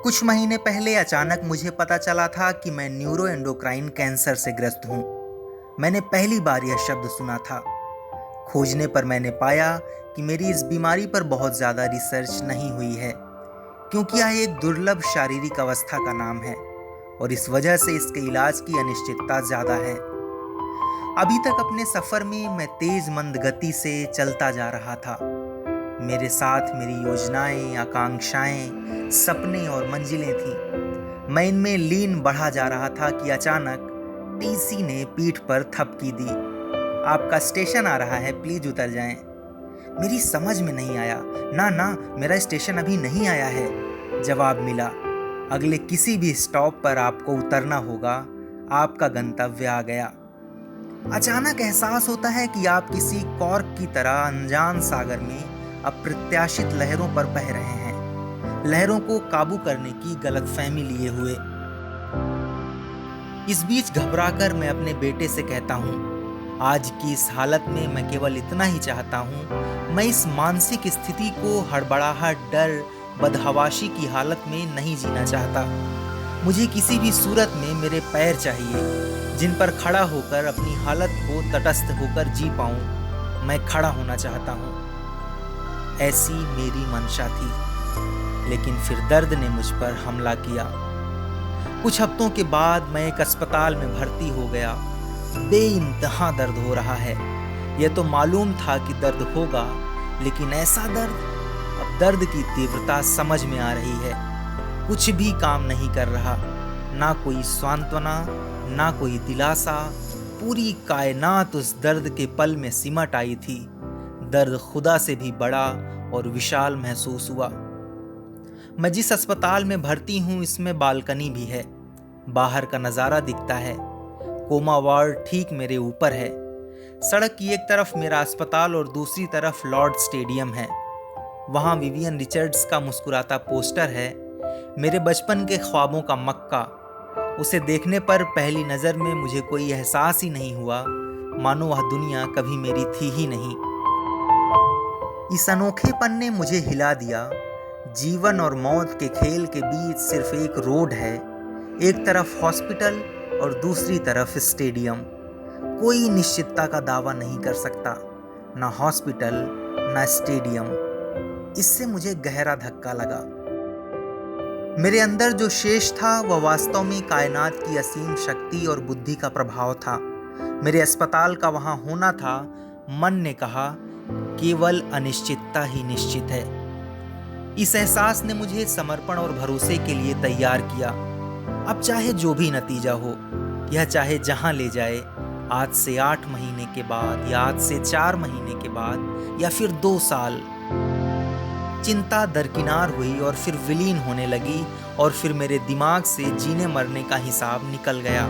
कुछ महीने पहले अचानक मुझे पता चला था कि मैं न्यूरोएंडोक्राइन कैंसर से ग्रस्त हूँ। मैंने पहली बार यह शब्द सुना था। खोजने पर मैंने पाया कि मेरी इस बीमारी पर बहुत ज़्यादा रिसर्च नहीं हुई है, क्योंकि यह एक दुर्लभ शारीरिक अवस्था का नाम है और इस वजह से इसके इलाज की अनिश्चितता ज़्यादा है। अभी तक अपने सफ़र में मैं तेज़ मंद गति से चलता जा रहा था। मेरे साथ मेरी योजनाएं, आकांक्षाएं, सपने और मंजिलें थीं। मैं इनमें लीन बढ़ा जा रहा था कि अचानक टीसी ने पीठ पर थपकी दी। आपका स्टेशन आ रहा है, प्लीज उतर जाएं। मेरी समझ में नहीं आया। ना ना, मेरा स्टेशन अभी नहीं आया है। जवाब मिला, अगले किसी भी स्टॉप पर आपको उतरना होगा। आपका गंतव्य आ गया। अचानक एहसास होता है कि आप किसी कॉर्क की तरह अनजान सागर में अप्रत्याशित लहरों पर बह रहे हैं, लहरों को काबू करने की गलतफहमी लिए हुए। इस बीच घबराकर मैं अपने बेटे से कहता हूँ, आज की इस हालत में मैं केवल इतना ही चाहता हूँ, मैं इस मानसिक स्थिति को हड़बड़ाहट, डर, बदहवाशी की हालत में नहीं जीना चाहता। मुझे किसी भी सूरत में मेरे पैर चाहिए, जिन पर खड़ा होकर अपनी हालत को तटस्थ होकर जी पाऊं। मैं खड़ा होना चाहता हूं। ऐसी मेरी मंशा थी, लेकिन फिर दर्द ने मुझ पर हमला किया। कुछ हफ्तों के बाद मैं एक अस्पताल में भर्ती हो गया। बेइंतहा दर्द हो रहा है। यह तो मालूम था कि दर्द होगा, लेकिन ऐसा दर्द, अब दर्द की तीव्रता समझ में आ रही है। कुछ भी काम नहीं कर रहा, ना कोई सांत्वना, ना कोई दिलासा। पूरी कायनात उस दर्द के पल में सिमट आई थी। दर्द खुदा से भी बड़ा और विशाल महसूस हुआ। मैं जिस अस्पताल में भर्ती हूँ, इसमें बालकनी भी है। बाहर का नज़ारा दिखता है। कोमा वार्ड ठीक मेरे ऊपर है। सड़क की एक तरफ मेरा अस्पताल और दूसरी तरफ लॉर्ड स्टेडियम है। वहाँ विवियन रिचर्ड्स का मुस्कुराता पोस्टर है, मेरे बचपन के ख्वाबों का मक्का। उसे देखने पर पहली नज़र में मुझे कोई एहसास ही नहीं हुआ, मानो वह दुनिया कभी मेरी थी ही नहीं। इस अनोखेपन ने मुझे हिला दिया। जीवन और मौत के खेल के बीच सिर्फ एक रोड है, एक तरफ हॉस्पिटल और दूसरी तरफ स्टेडियम। कोई निश्चितता का दावा नहीं कर सकता, ना हॉस्पिटल ना स्टेडियम। इससे मुझे गहरा धक्का लगा। मेरे अंदर जो शेष था वह वास्तव में कायनात की असीम शक्ति और बुद्धि का प्रभाव था। मेरे अस्पताल का वहां होना था। मन ने कहा, केवल अनिश्चितता ही निश्चित है। इस एहसास ने मुझे समर्पण और भरोसे के लिए तैयार किया। अब चाहे जो भी नतीजा हो, यह चाहे जहां ले जाए, आज से 8 महीने के बाद या आज से 4 महीने के बाद या फिर 2 साल। चिंता दरकिनार हुई और फिर विलीन होने लगी और फिर मेरे दिमाग से जीने मरने का हिसाब निकल गया।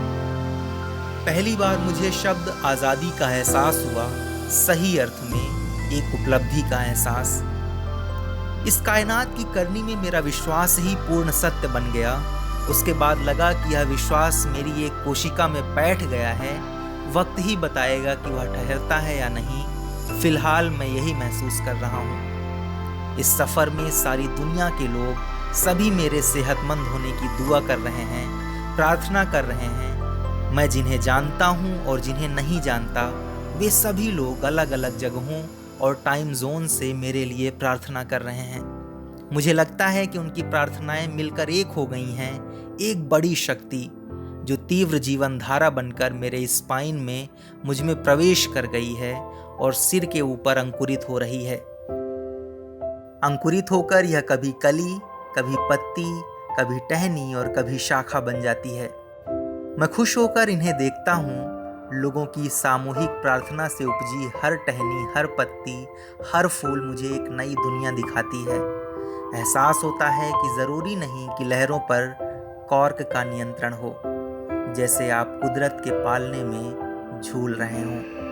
पहली बार मुझे शब्द आज़ादी का एहसास हुआ, सही अर्थ में एक उपलब्धि का एहसास। इस कायनात की करनी में मेरा विश्वास ही पूर्ण सत्य बन गया। उसके बाद लगा कि यह विश्वास मेरी एक कोशिका में बैठ गया है। वक्त ही बताएगा कि वह ठहरता है या नहीं। फिलहाल मैं यही महसूस कर रहा हूँ। इस सफ़र में सारी दुनिया के लोग सभी मेरे सेहतमंद होने की दुआ कर रहे हैं, प्रार्थना कर रहे हैं। मैं जिन्हें जानता हूँ और जिन्हें नहीं जानता, वे सभी लोग अलग अलग जगहों और टाइम जोन से मेरे लिए प्रार्थना कर रहे हैं। मुझे लगता है कि उनकी प्रार्थनाएं मिलकर एक हो गई हैं, एक बड़ी शक्ति जो तीव्र जीवन धारा बनकर मेरे स्पाइन में मुझ में प्रवेश कर गई है और सिर के ऊपर अंकुरित हो रही है। अंकुरित होकर यह कभी कली, कभी पत्ती, कभी टहनी और कभी शाखा बन जाती है। मैं खुश होकर इन्हें देखता हूँ। लोगों की सामूहिक प्रार्थना से उपजी हर टहनी, हर पत्ती, हर फूल मुझे एक नई दुनिया दिखाती है। एहसास होता है कि ज़रूरी नहीं कि लहरों पर कॉर्क का नियंत्रण हो, जैसे आप कुदरत के पालने में झूल रहे हों।